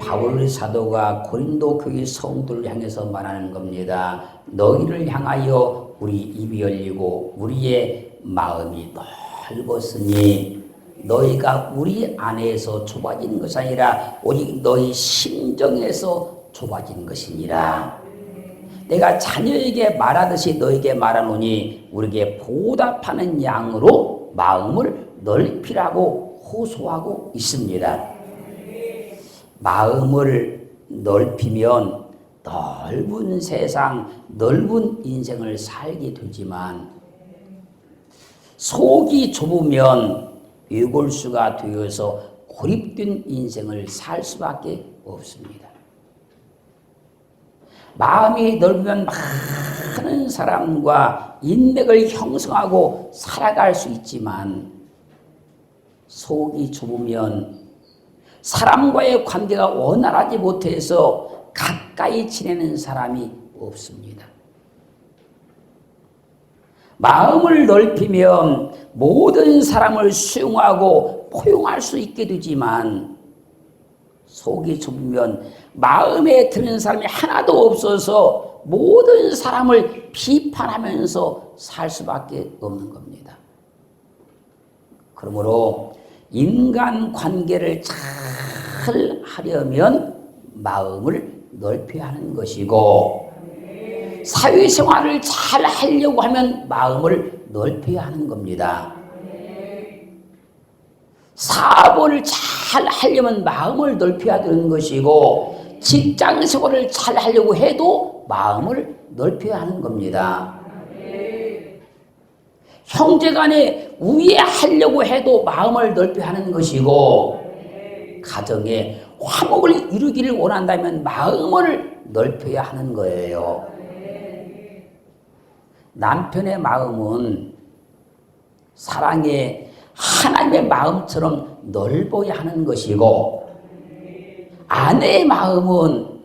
바울 사도가 고린도 교회 성도를 향해서 말하는 겁니다. 너희를 향하여 우리 입이 열리고 우리의 마음이 넓었으니 너희가 우리 안에서 좁아진 것이 아니라 오직 너희 심정에서 좁아진 것이니라. 내가 자녀에게 말하듯이 너에게 말하노니 우리에게 보답하는 양으로 마음을 넓히라고 호소하고 있습니다. 마음을 넓히면 넓은 세상, 넓은 인생을 살게 되지만 속이 좁으면 유골수가 되어서 고립된 인생을 살 수밖에 없습니다. 마음이 넓으면 많은 사람과 인맥을 형성하고 살아갈 수 있지만 속이 좁으면 사람과의 관계가 원활하지 못해서 가까이 지내는 사람이 없습니다. 마음을 넓히면 모든 사람을 수용하고 포용할 수 있게 되지만 속이 좁으면 마음에 드는 사람이 하나도 없어서 모든 사람을 비판하면서 살 수밖에 없는 겁니다. 그러므로 인간 관계를 잘 하려면 마음을 넓혀야 하는 것이고 사회생활을 잘 하려고 하면 마음을 넓혀야 하는 겁니다. 사업을 잘 하려면 마음을 넓혀야 되는 것이고 직장생활을 잘 하려고 해도 마음을 넓혀야 하는 겁니다. 형제간에 우애하려고 해도 마음을 넓혀야 하는 것이고 가정에 화목을 이루기를 원한다면 마음을 넓혀야 하는 거예요. 남편의 마음은 사랑의 하나님의 마음처럼 넓어야 하는 것이고 아내의 마음은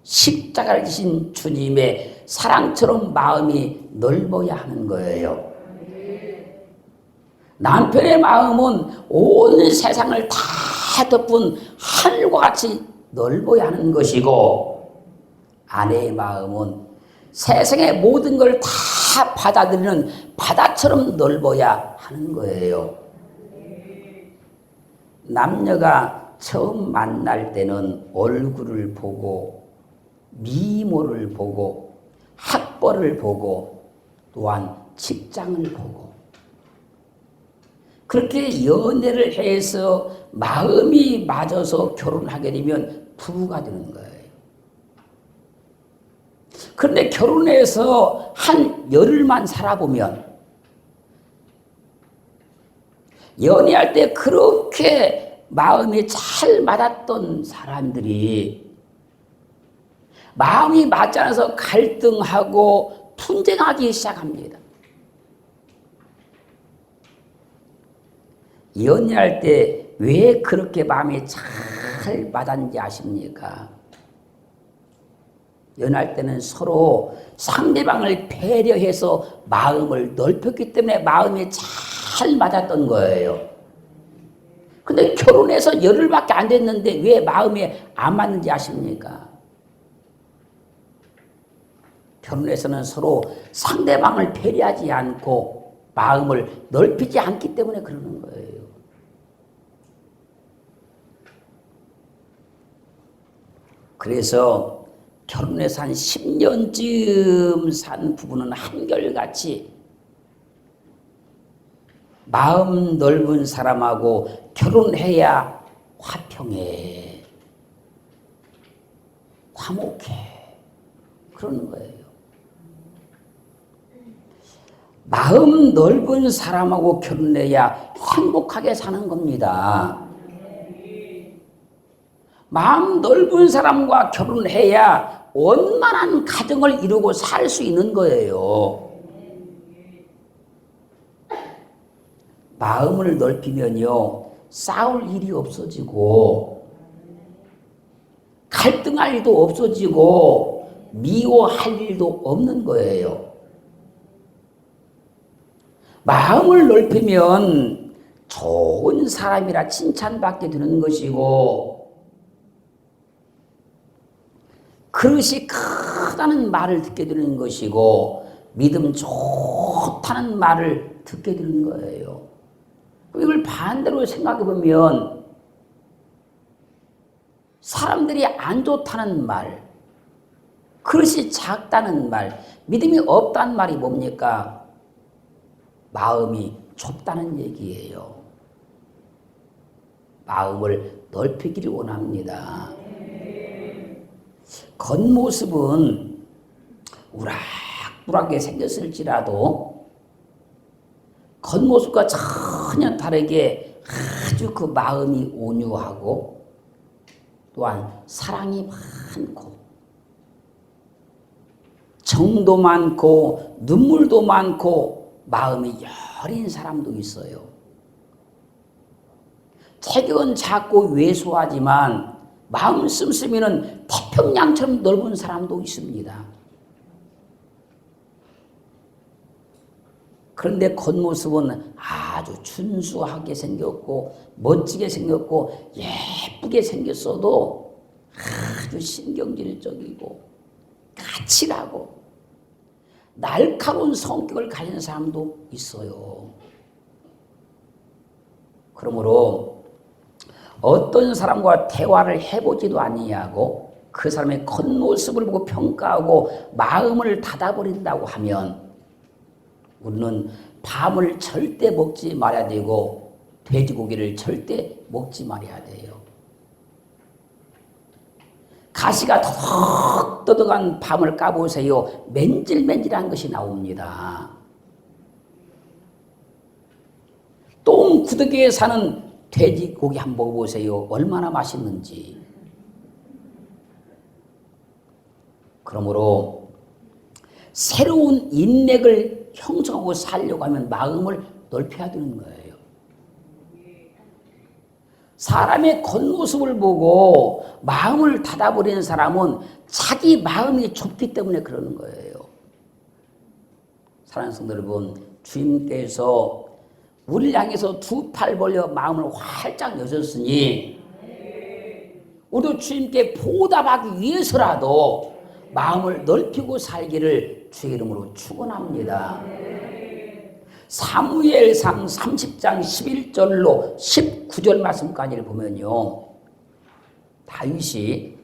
십자가를 지신 주님의 사랑처럼 마음이 넓어야 하는 거예요. 남편의 마음은 온 세상을 다 덮은 하늘과 같이 넓어야 하는 것이고 아내의 마음은 세상의 모든 걸 다 받아들이는 바다처럼 넓어야 하는 거예요. 남녀가 처음 만날 때는 얼굴을 보고 미모를 보고 학벌을 보고 또한 직장을 보고 그렇게 연애를 해서 마음이 맞아서 결혼하게 되면 부부가 되는 거예요. 그런데 결혼해서 한 열흘만 살아보면 연애할 때 그렇게 마음이 잘 맞았던 사람들이 마음이 맞지 않아서 갈등하고 분쟁하기 시작합니다. 연애할 때 왜 그렇게 마음이 잘 맞았는지 아십니까? 연애할 때는 서로 상대방을 배려해서 마음을 넓혔기 때문에 마음이 잘 맞았던 거예요. 근데 결혼해서 열흘밖에 안 됐는데 왜 마음이 안 맞는지 아십니까? 결혼해서는 서로 상대방을 배려하지 않고 마음을 넓히지 않기 때문에 그러는 거예요. 그래서 결혼해서 한 10년쯤 산 부부는 한결같이 마음 넓은 사람하고 결혼해야 화평해, 화목해 그러는 거예요. 마음 넓은 사람하고 결혼해야 행복하게 사는 겁니다. 마음 넓은 사람과 결혼해야 원만한 가정을 이루고 살 수 있는 거예요. 마음을 넓히면요, 싸울 일이 없어지고, 갈등할 일도 없어지고, 미워할 일도 없는 거예요. 마음을 넓히면 좋은 사람이라 칭찬받게 되는 것이고, 그릇이 크다는 말을 듣게 되는 것이고 믿음 좋다는 말을 듣게 되는 거예요. 이걸 반대로 생각해 보면 사람들이 안 좋다는 말, 그릇이 작다는 말, 믿음이 없다는 말이 뭡니까? 마음이 좁다는 얘기예요. 마음을 넓히기를 원합니다. 겉모습은 우락부락하게 생겼을지라도 겉모습과 전혀 다르게 아주 그 마음이 온유하고 또한 사랑이 많고 정도 많고 눈물도 많고 마음이 여린 사람도 있어요. 체격은 작고 왜소하지만 마음 씀씀이는 태평양처럼 넓은 사람도 있습니다. 그런데 겉모습은 아주 준수하게 생겼고 멋지게 생겼고 예쁘게 생겼어도 아주 신경질적이고 까칠하고 날카로운 성격을 가진 사람도 있어요. 그러므로 어떤 사람과 대화를 해보지도 아니하고 그 사람의 겉모습을 보고 평가하고 마음을 닫아버린다고 하면 우리는 밤을 절대 먹지 말아야 되고 돼지고기를 절대 먹지 말아야 돼요. 가시가 더덕더덕한 밤을 까보세요. 맨질맨질한 것이 나옵니다. 똥구더기에 사는 돼지고기 한번 먹어보세요. 얼마나 맛있는지. 그러므로 새로운 인맥을 형성하고 살려고 하면 마음을 넓혀야 되는 거예요. 사람의 겉모습을 보고 마음을 닫아버리는 사람은 자기 마음이 좁기 때문에 그러는 거예요. 사랑하는 성도 여러분, 주님께서 우리를 향해서 두 팔 벌려 마음을 활짝 여셨으니 우리도 주님께 보답하기 위해서라도 마음을 넓히고 살기를 주의 이름으로 축원합니다. 사무엘상 30장 11절로 19절 말씀까지를 보면요, 다윗이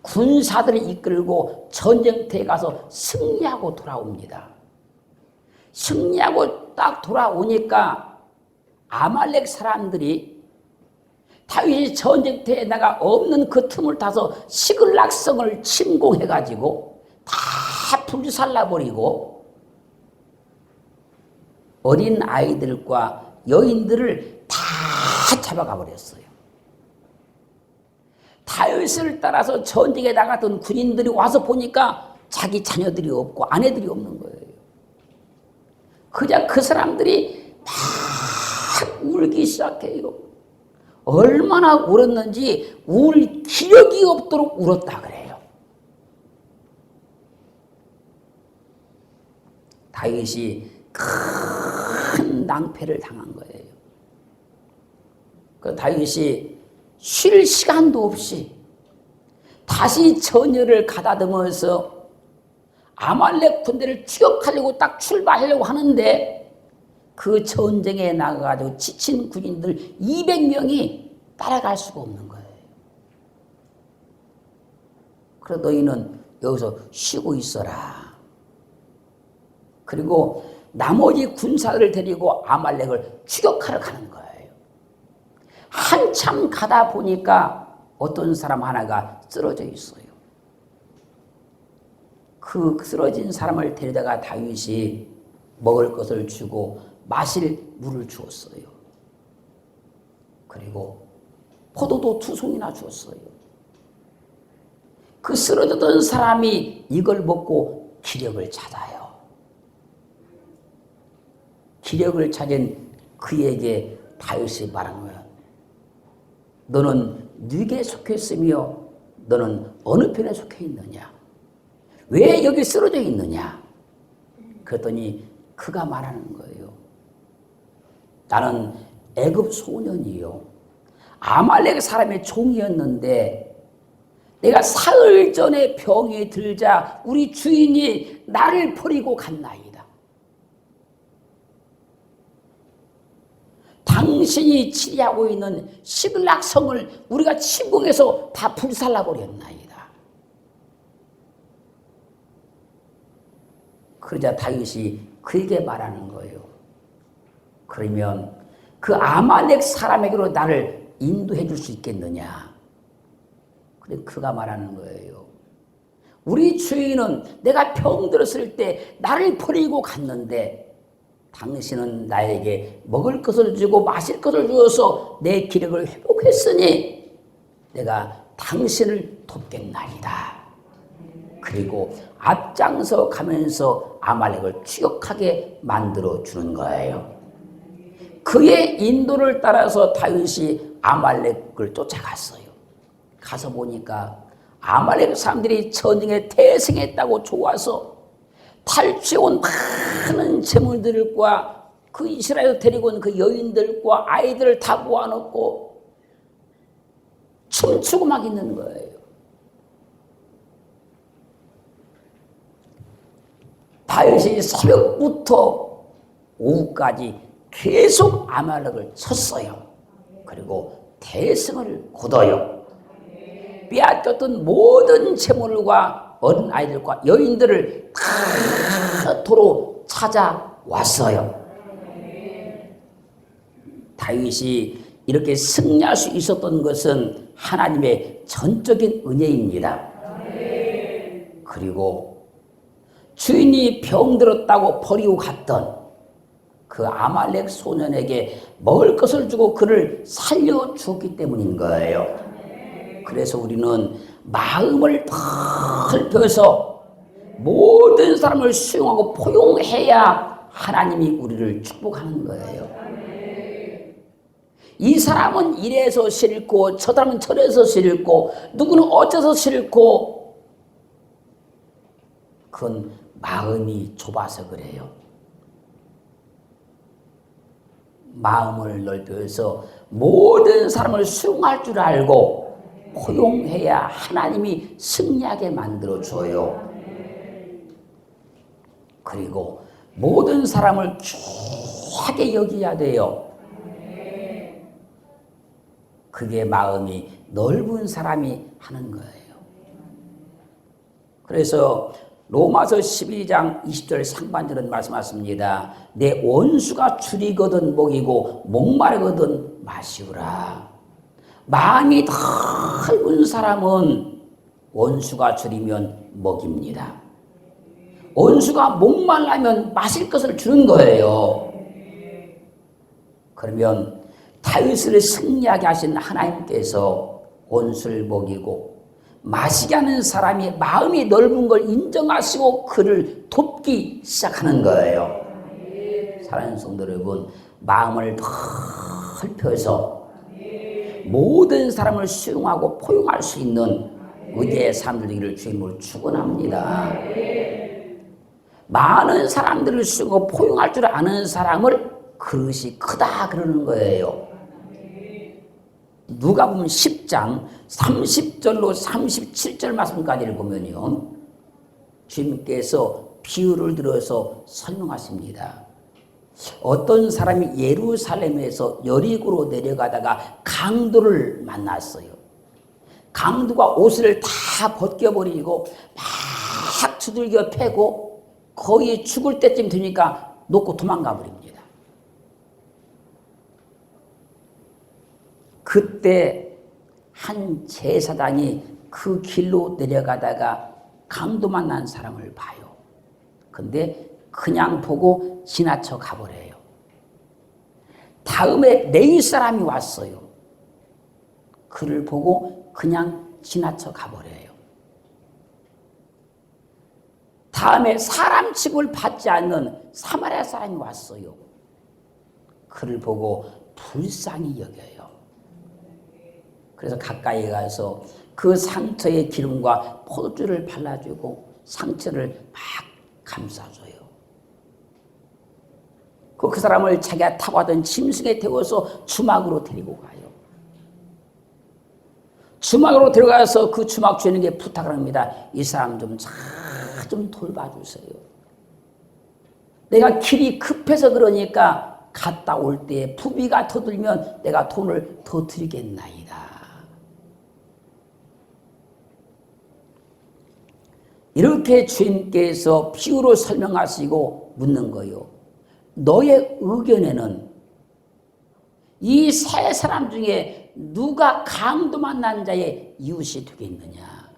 군사들을 이끌고 전쟁터에 가서 승리하고 돌아옵니다. 승리하고 딱 돌아오니까 아말렉 사람들이 다윗이 전쟁터에 나가 없는 그 틈을 타서 시글락성을 침공해가지고 다 불살라버리고 어린 아이들과 여인들을 다 잡아가 버렸어요. 다윗을 따라서 전쟁에 나갔던 군인들이 와서 보니까 자기 자녀들이 없고 아내들이 없는 거예요. 그냥 그 사람들이 막 울기 시작해요. 얼마나 울었는지 울 기력이 없도록 울었다 그래요. 다윗이 큰 낭패를 당한 거예요. 그 다윗이 쉴 시간도 없이 다시 전열을 가다듬어서 아말렉 군대를 추격하려고 딱 출발하려고 하는데 그 전쟁에 나가가지고 지친 군인들 200명이 따라갈 수가 없는 거예요. 그래서 너희는 여기서 쉬고 있어라. 그리고 나머지 군사들을 데리고 아말렉을 추격하러 가는 거예요. 한참 가다 보니까 어떤 사람 하나가 쓰러져 있어요. 그 쓰러진 사람을 데려다가 다윗이 먹을 것을 주고 마실 물을 주었어요. 그리고 포도도 2송이나 주었어요. 그 쓰러졌던 사람이 이걸 먹고 기력을 찾아요. 기력을 찾은 그에게 다윗이 말한 거야. 너는 누구에 속했으며 너는 어느 편에 속해 있느냐? 왜 여기 쓰러져 있느냐? 그랬더니 그가 말하는 거예요. 나는 애굽 소년이요. 아말렉 사람의 종이었는데 내가 사흘 전에 병이 들자 우리 주인이 나를 버리고 갔나이다. 당신이 치리하고 있는 시글락 성을 우리가 침공해서 다 불살라버렸나이다. 그러자 다윗이 그에게 말하는 거예요. 그러면 그 아말렉 사람에게로 나를 인도해 줄 수 있겠느냐. 그래 그가 말하는 거예요. 우리 주인은 내가 병들었을 때 나를 버리고 갔는데 당신은 나에게 먹을 것을 주고 마실 것을 주어서 내 기력을 회복했으니 내가 당신을 돕겠나이다. 그리고 앞장서 가면서 아말렉을 추격하게 만들어 주는 거예요. 그의 인도를 따라서 다윗이 아말렉을 쫓아갔어요. 가서 보니까 아말렉 사람들이 전쟁에 대승했다고 좋아서 탈취해온 많은 재물들과 그 이스라엘에서 데리고 온 그 여인들과 아이들을 다 모아놓고 춤추고 막 있는 거예요. 다윗이 새벽부터 오후까지 계속 아말렉을 쳤어요. 그리고 대승을 거둬요. 빼앗겼던 모든 재물과 어린 아이들과 여인들을 다 도로 찾아왔어요. 다윗이 이렇게 승리할 수 있었던 것은 하나님의 전적인 은혜입니다. 그리고 주인이 병들었다고 버리고 갔던 그 아말렉 소년에게 먹을 것을 주고 그를 살려주었기 때문인 거예요. 그래서 우리는 마음을 넓혀서 모든 사람을 수용하고 포용해야 하나님이 우리를 축복하는 거예요. 이 사람은 이래서 싫고 저 사람은 저래서 싫고 누구는 어째서 싫고 그건 마음이 좁아서 그래요. 마음을 넓혀서 모든 사람을 수용할 줄 알고 포용해야 하나님이 승리하게 만들어줘요. 그리고 모든 사람을 귀하게 여겨야 돼요. 그게 마음이 넓은 사람이 하는 거예요. 그래서 로마서 12장 20절 상반절은 말씀하십니다. 내 원수가 줄이거든 먹이고 목마르거든 마시우라. 마음이 넓은 사람은 원수가 줄이면 먹입니다. 원수가 목말라면 마실 것을 주는 거예요. 그러면 다윗을 승리하게 하신 하나님께서 원수를 먹이고 마시게 하는 사람이 마음이 넓은 걸 인정하시고 그를 돕기 시작하는 거예요. 사랑하는 성도 여러분, 마음을 넓혀서 모든 사람을 수용하고 포용할 수 있는 의지의 사람들 되기를 주님으로 축원합니다. 많은 사람들을 수용하고 포용할 줄 아는 사람을 그릇이 크다 그러는 거예요. 누가복음 10장 30절로 37절 말씀까지 읽으면요, 주님께서 비유를 들어서 설명하십니다. 어떤 사람이 예루살렘에서 여리고로 내려가다가 강도를 만났어요. 강도가 옷을 다 벗겨버리고 막 두들겨 패고 거의 죽을 때쯤 되니까 놓고 도망가 버립니다. 그때 한 제사장이 그 길로 내려가다가 강도 만난 사람을 봐요. 근데 그냥 보고 지나쳐 가버려요. 다음에 레위 사람이 왔어요. 그를 보고 그냥 지나쳐 가버려요. 다음에 사람 취급을 받지 않는 사마리아 사람이 왔어요. 그를 보고 불쌍히 여겨요. 그래서 가까이 가서 그 상처에 기름과 포도주를 발라주고 상처를 막 감싸줘요. 그 사람을 자기가 타고 하던 짐승에 태워서 주막으로 데리고 가요. 주막으로 들어가서 그 주막 주인에게 부탁을 합니다. 이 사람 좀 돌봐주세요. 내가 길이 급해서 그러니까 갔다 올 때 부비가 더 들면 내가 돈을 더 드리겠나이다. 이렇게 주인께서 비유로 설명하시고 묻는 거요. 너의 의견에는 이 세 사람 중에 누가 강도 만난 자의 이웃이 되겠느냐.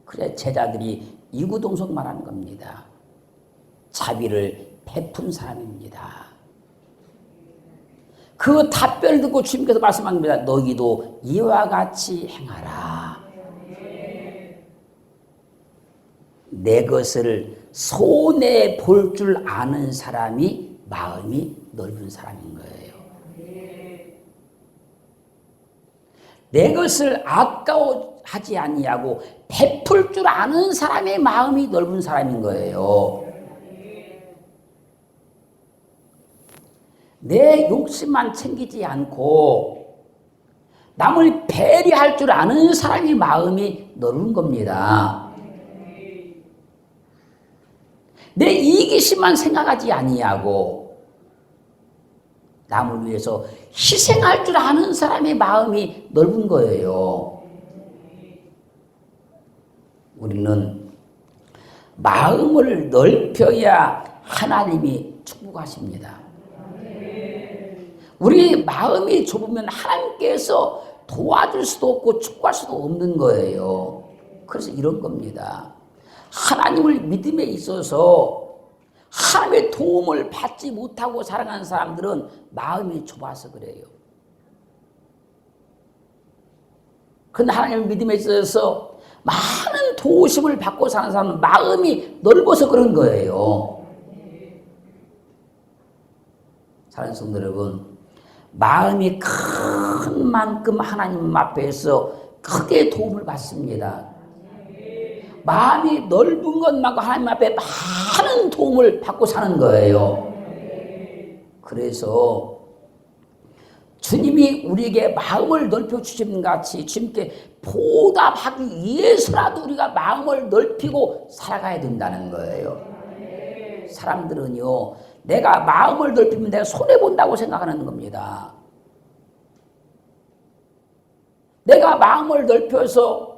그래 제자들이 이구동성 말하는 겁니다. 자비를 베푼 사람입니다. 그 답변을 듣고 주님께서 말씀합니다. 너희도 이와 같이 행하라. 내 것을 손해 볼 줄 아는 사람이 마음이 넓은 사람인 거예요. 내 것을 아까워하지 아니하고 베풀 줄 아는 사람의 마음이 넓은 사람인 거예요. 내 욕심만 챙기지 않고 남을 배려할 줄 아는 사람의 마음이 넓은 겁니다. 내 이기심만 생각하지 아니하고 남을 위해서 희생할 줄 아는 사람의 마음이 넓은 거예요. 우리는 마음을 넓혀야 하나님이 축복하십니다. 우리 마음이 좁으면 하나님께서 도와줄 수도 없고 축복할 수도 없는 거예요. 그래서 이런 겁니다. 하나님을 믿음에 있어서 하나님의 도움을 받지 못하고 살아가는 사람들은 마음이 좁아서 그래요. 그런데 하나님을 믿음에 있어서 많은 도우심을 받고 사는 사람은 마음이 넓어서 그런 거예요. 사랑하는 성도 여러분, 마음이 큰 만큼 하나님 앞에서 크게 도움을 받습니다. 마음이 넓은 것만큼 하나님 앞에 많은 도움을 받고 사는 거예요. 그래서 주님이 우리에게 마음을 넓혀 주시는 같이 주님께 보답하기 위해서라도 우리가 마음을 넓히고 살아가야 된다는 거예요. 사람들은요, 내가 마음을 넓히면 내가 손해본다고 생각하는 겁니다. 내가 마음을 넓혀서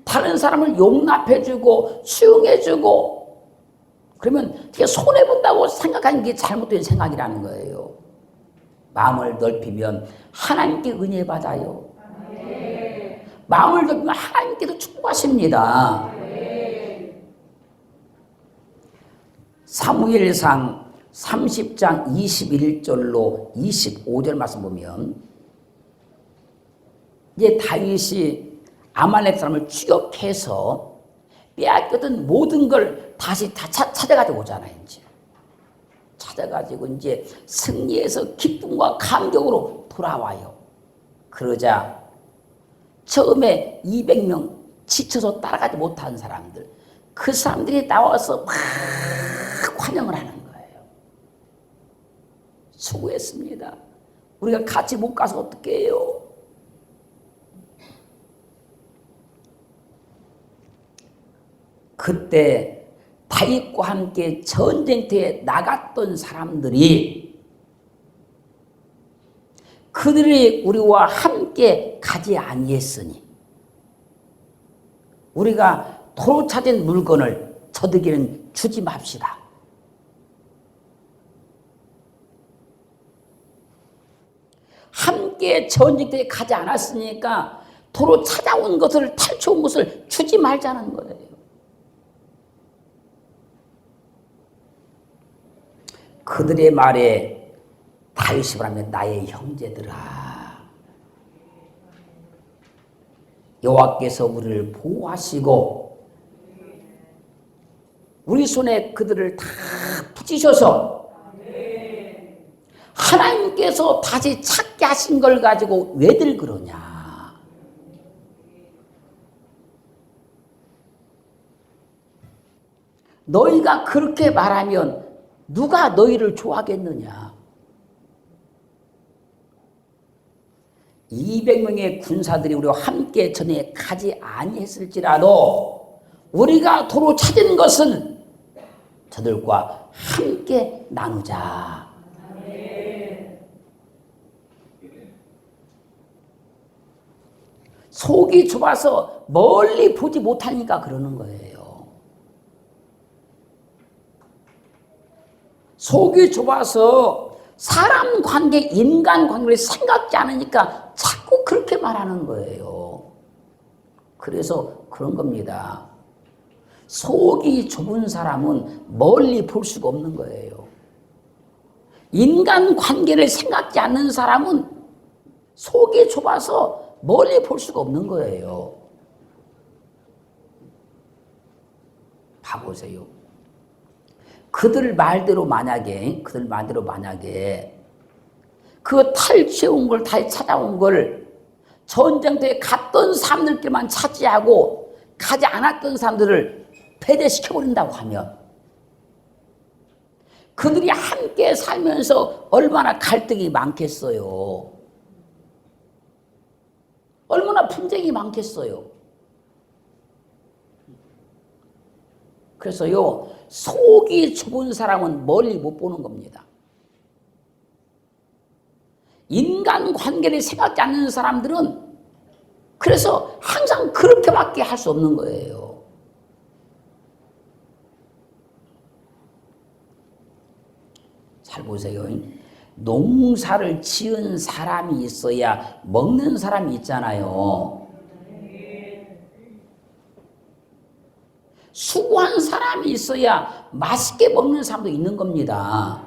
다른 사람을 용납해주고 수용해주고 그러면 그게 손해본다고 생각하는 게 잘못된 생각이라는 거예요. 마음을 넓히면 하나님께 은혜 받아요. 마음을 넓히면 하나님께도 축복하십니다. 사무엘상 30장 21절로 25절 말씀 보면 이제 다윗이 아말렉 사람을 추격해서 빼앗겼던 모든 걸 다시 다 찾아가지고 오잖아요. 이제 찾아가지고 이제 승리해서 기쁨과 감격으로 돌아와요. 그러자 처음에 200명 지쳐서 따라가지 못한 사람들, 그 사람들이 나와서 막 환영을 하는 거예요. 수고했습니다. 우리가 같이 못 가서 어떻게 해요? 그때 다윗과 함께 전쟁터에 나갔던 사람들이 그들이 우리와 함께 가지 아니했으니 우리가 도로 찾은 물건을 저들에게는 주지 맙시다. 함께 전쟁터에 가지 않았으니까 도로 찾아온 것을 탈취한 것을 주지 말자는 거예요. 그들의 말에 다윗이 말하면 나의 형제들아, 여호와께서 우리를 보호하시고 우리 손에 그들을 다 붙이셔서 하나님께서 다시 찾게 하신 걸 가지고 왜들 그러냐. 너희가 그렇게 말하면 누가 너희를 좋아하겠느냐. 200명의 군사들이 우리와 함께 전에 가지 아니했을지라도 우리가 도로 찾은 것은 저들과 함께 나누자. 속이 좁아서 멀리 보지 못하니까 그러는 거예요. 속이 좁아서 사람 관계, 인간 관계를 생각지 않으니까 자꾸 그렇게 말하는 거예요. 그래서 그런 겁니다. 속이 좁은 사람은 멀리 볼 수가 없는 거예요. 인간 관계를 생각지 않는 사람은 속이 좁아서 멀리 볼 수가 없는 거예요. 봐보세요. 그들 말대로 만약에 그 탈취해온 걸, 다 찾아온 걸 전쟁터에 갔던 사람들끼리만 차지하고 가지 않았던 사람들을 배제시켜버린다고 하면 그들이 함께 살면서 얼마나 갈등이 많겠어요. 얼마나 분쟁이 많겠어요. 그래서요, 속이 좁은 사람은 멀리 못 보는 겁니다. 인간 관계를 생각지 않는 사람들은 그래서 항상 그렇게밖에 할 수 없는 거예요. 잘 보세요. 농사를 지은 사람이 있어야 먹는 사람이 있잖아요. 수고한 사람이 있어야 맛있게 먹는 사람도 있는 겁니다.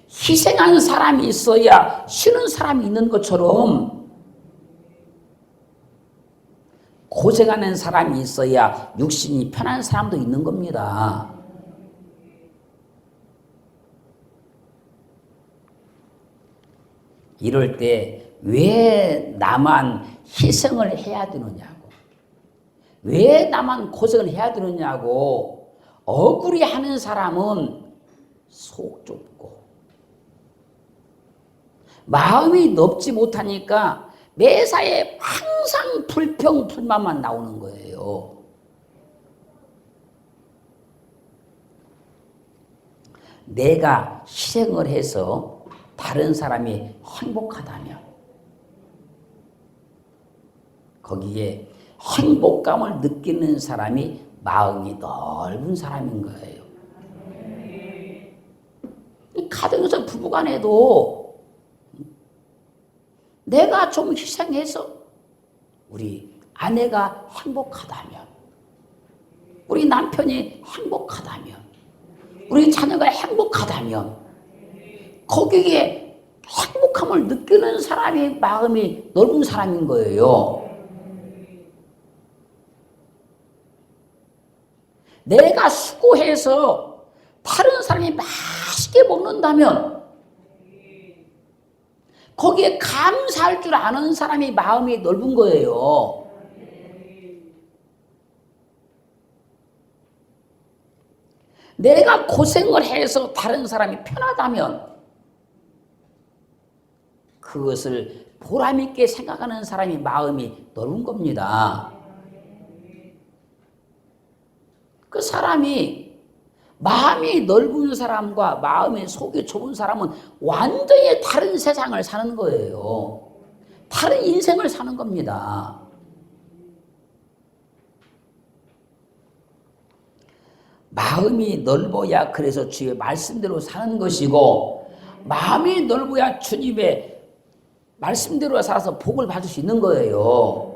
희생한 사람이 있어야 쉬는 사람이 있는 것처럼 고생하는 사람이 있어야 육신이 편한 사람도 있는 겁니다. 이럴 때 왜 나만 희생을 해야 되느냐고, 왜 나만 고생을 해야 되느냐고 억울해 하는 사람은 속 좁고 마음이 넓지 못하니까 매사에 항상 불평, 불만만 나오는 거예요. 내가 희생을 해서 다른 사람이 행복하다면 거기에 행복감을 느끼는 사람이 마음이 넓은 사람인 거예요. 가정에서 부부간에도 내가 좀 희생해서 우리 아내가 행복하다면, 우리 남편이 행복하다면, 우리 자녀가 행복하다면 거기에 행복함을 느끼는 사람이 마음이 넓은 사람인 거예요. 내가 수고해서 다른 사람이 맛있게 먹는다면 거기에 감사할 줄 아는 사람이 마음이 넓은 거예요. 내가 고생을 해서 다른 사람이 편하다면 그것을 보람있게 생각하는 사람이 마음이 넓은 겁니다. 그 사람이 마음이 넓은 사람과 마음의 속이 좁은 사람은 완전히 다른 세상을 사는 거예요. 다른 인생을 사는 겁니다. 마음이 넓어야 그래서 주의 말씀대로 사는 것이고, 마음이 넓어야 주님의 말씀대로 살아서 복을 받을 수 있는 거예요.